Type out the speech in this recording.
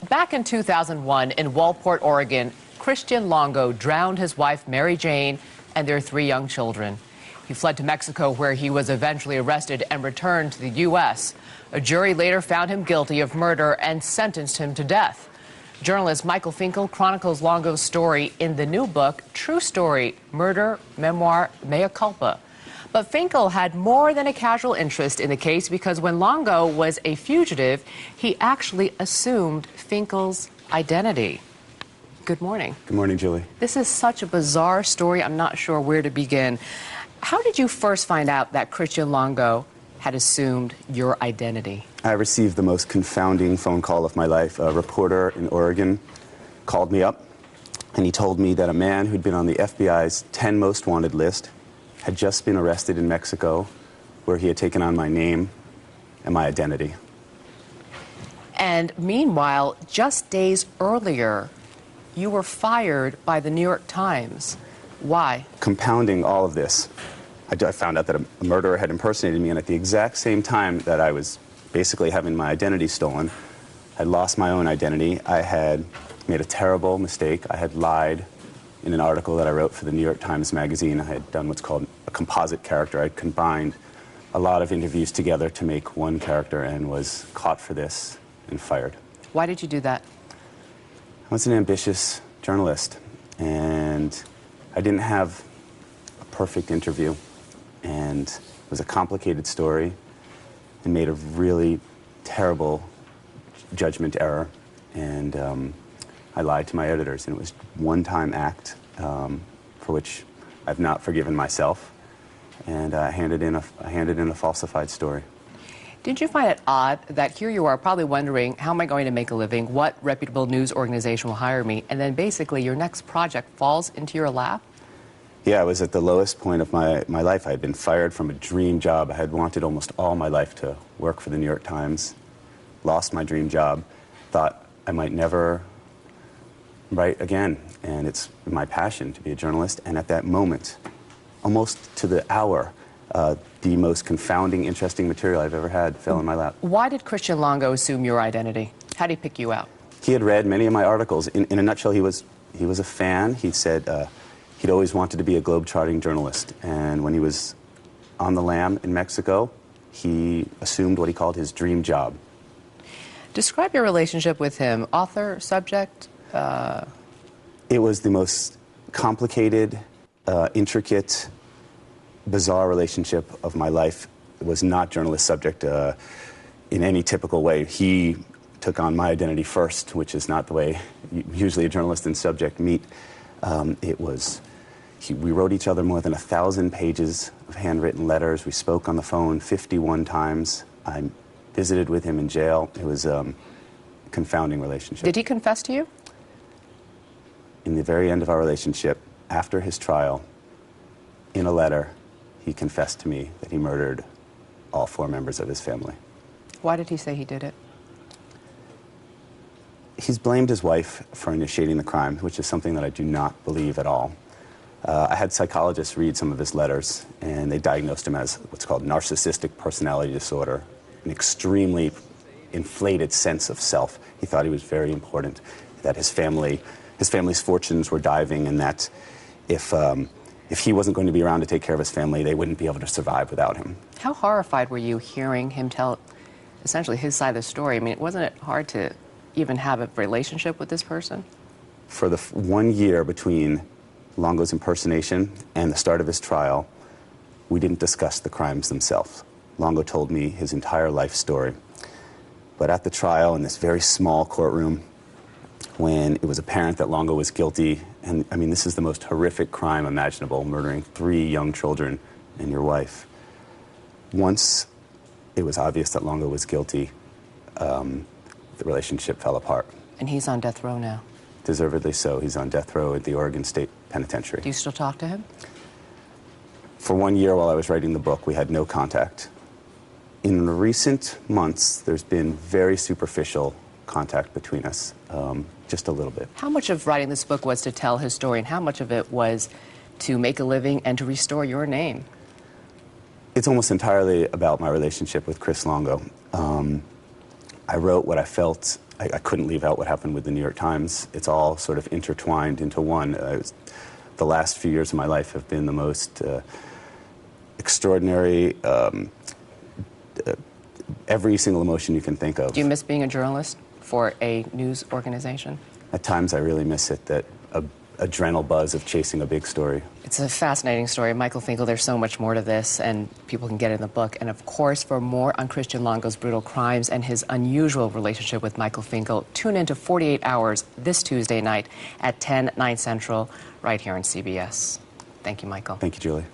Back in 2001 in Walport, Oregon, Christian Longo drowned his wife, Mary Jane, and their 3 young children. He fled to Mexico, where he was eventually arrested and returned to the U.S. A jury later found him guilty of murder and sentenced him to death. Journalist Michael Finkel chronicles Longo's story in the new book, True Story, Murder, Memoir, Mea Culpa. But Finkel had more than a casual interest in the case, because when Longo was a fugitive, he actually assumed Finkel's identity. Good morning. Good morning, Julie. This is such a bizarre story. I'm not sure where to begin. How did you first find out that Christian Longo had assumed your identity? I received the most confounding phone call of my life. A reporter in Oregon called me up, and he told me that a man who'd been on the FBI's 10 most wanted list had just been arrested in Mexico, where he had taken on my name and my identity. And meanwhile, just days earlier, you were fired by the New York Times. Why? Compounding all of this, I found out that a murderer had impersonated me, and at the exact same time that I was basically having my identity stolen, I'd lost my own identity. I had made a terrible mistake. I had lied in an article that I wrote for the New York Times Magazine. I had done what's called a composite character. I'd combined a lot of interviews together to make one character, and was caught for this and fired. Why did you do that? I was an ambitious journalist, and I didn't have a perfect interview, and it was a complicated story, and made a really terrible judgment error, and I lied to my editors, and it was a one-time act for which I've not forgiven myself, and I handed in a falsified story. Did you find it odd that here you are probably wondering, how am I going to make a living? What reputable news organization will hire me? And then basically your next project falls into your lap? Yeah, I was at the lowest point of my life. I had been fired from a dream job. I had wanted almost all my life to work for the New York Times. Lost my dream job. Thought I might never write again. And it's my passion to be a journalist. And at that moment, almost to the hour, the most confounding, interesting material I've ever had fell in my lap. Why did Christian Longo assume your identity? How did he pick you out? He had read many of my articles. In a nutshell, he was a fan. He said he'd always wanted to be a globe-trotting journalist. And when he was on the lam in Mexico, he assumed what he called his dream job. Describe your relationship with him. Author, subject? It was the most complicated, intricate, bizarre relationship of my life. It was not journalist subject in any typical way. He took on my identity first, which is not the way usually a journalist and subject meet. We wrote each other more than 1,000 pages of handwritten letters. We spoke on the phone 51 times. I visited with him in jail. It was a confounding relationship. Did he confess to you? In the very end of our relationship, after his trial, in a letter, he confessed to me that he murdered all 4 members of his family. Why did he say he did it? He's blamed his wife for initiating the crime, which is something that I do not believe at all. I had psychologists read some of his letters, and they diagnosed him as what's called narcissistic personality disorder, an extremely inflated sense of self. He thought he was very important, that his family's fortunes were diving, and that if he wasn't going to be around to take care of his family, they wouldn't be able to survive without him. How horrified were you hearing him tell essentially his side of the story? I mean, wasn't it hard to even have a relationship with this person? For the 1 year between Longo's impersonation and the start of his trial, we didn't discuss the crimes themselves. Longo told me his entire life story. But at the trial, in this very small courtroom, when it was apparent that Longo was guilty, and I mean, this is the most horrific crime imaginable, murdering 3 young children and your wife. Once it was obvious that Longo was guilty, the relationship fell apart. And he's on death row now? Deservedly so. He's on death row at the Oregon State Penitentiary. Do you still talk to him? For 1 year while I was writing the book, we had no contact. In recent months, there's been very superficial contact between us, just a little bit. How much of writing this book was to tell his story, and how much of it was to make a living and to restore your name? It's almost entirely about my relationship with Chris Longo. I wrote what I felt I couldn't leave out what happened with the New York Times. It's all sort of intertwined into one. The last few years of my life have been the most extraordinary, every single emotion you can think of. Do you miss being a journalist for a news organization? At times I really miss it, that adrenal buzz of chasing a big story. It's a fascinating story. Michael Finkel, there's so much more to this, and people can get it in the book. And of course, for more on Christian Longo's brutal crimes and his unusual relationship with Michael Finkel, tune into 48 Hours this Tuesday night at 10, 9 Central, right here on CBS. Thank you, Michael. Thank you, Julie.